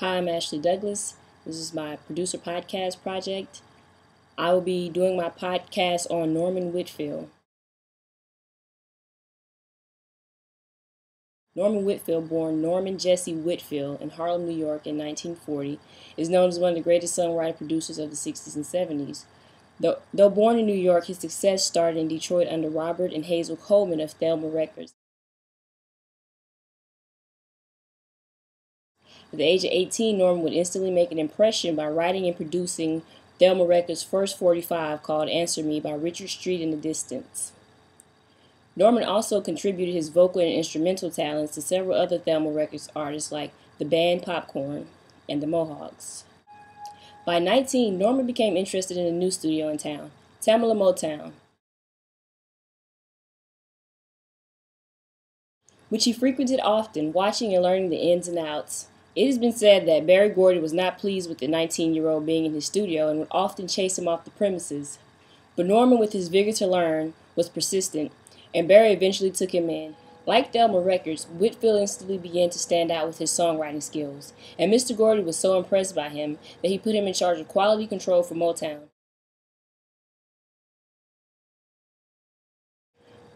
Hi, I'm Ashley Douglas. This is my producer podcast project. I will be doing my podcast on Norman Whitfield. Norman Whitfield, born Norman Jesse Whitfield in Harlem, New York in 1940, is known as one of the greatest songwriter producers of the 60s and 70s. Though born in New York, his success started in Detroit under Robert and Hazel Coleman of Thelma Records. At the age of 18, Norman would instantly make an impression by writing and producing Thelma Records' first 45 called Answer Me by Richard Street in the Distance. Norman also contributed his vocal and instrumental talents to several other Thelma Records artists like the band Popcorn and the Mohawks. By 19, Norman became interested in a new studio in town, Tamala Motown, which he frequented often, watching and learning the ins and outs. It has been said that Berry Gordy was not pleased with the 19-year-old being in his studio and would often chase him off the premises. But Norman, with his vigor to learn, was persistent, and Berry eventually took him in. Like Thelma Records, Whitfield instantly began to stand out with his songwriting skills, and Mr. Gordy was so impressed by him that he put him in charge of quality control for Motown.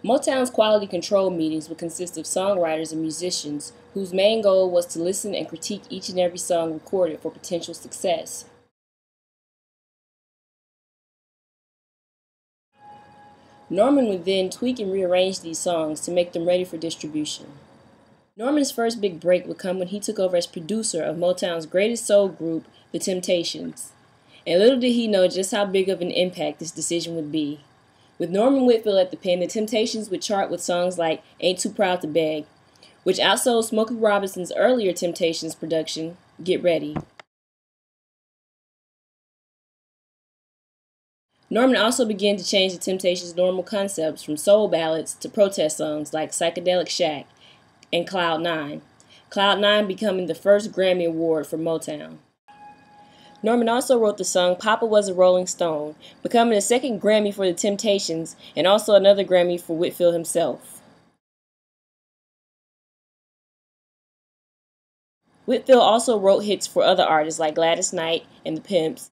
Motown's quality control meetings would consist of songwriters and musicians whose main goal was to listen and critique each and every song recorded for potential success. Norman would then tweak and rearrange these songs to make them ready for distribution. Norman's first big break would come when he took over as producer of Motown's greatest soul group, The Temptations. And little did he know just how big of an impact this decision would be. With Norman Whitfield at the pen, The Temptations would chart with songs like Ain't Too Proud to Beg, which outsold Smokey Robinson's earlier Temptations production, Get Ready. Norman also began to change the Temptations' normal concepts from soul ballads to protest songs like Psychedelic Shack and Cloud 9, Cloud 9 becoming the first Grammy Award for Motown. Norman also wrote the song Papa Was a Rolling Stone, becoming a second Grammy for the Temptations and also another Grammy for Whitfield himself. Whitfield also wrote hits for other artists like Gladys Knight and the Pimps,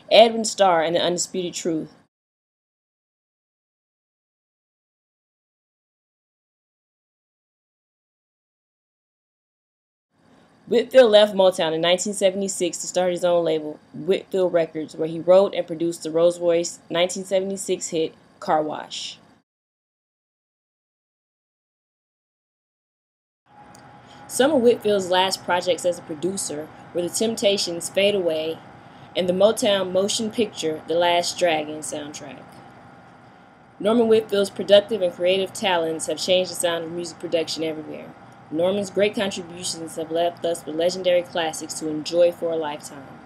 Edwin Starr and the Undisputed Truth. Whitfield left Motown in 1976 to start his own label, Whitfield Records, where he wrote and produced the Rolls-Royce 1976 hit Car Wash. Some of Whitfield's last projects as a producer were The Temptations' Fade Away and the Motown motion picture The Last Dragon soundtrack. Norman Whitfield's productive and creative talents have changed the sound of music production everywhere. Norman's great contributions have left us with legendary classics to enjoy for a lifetime.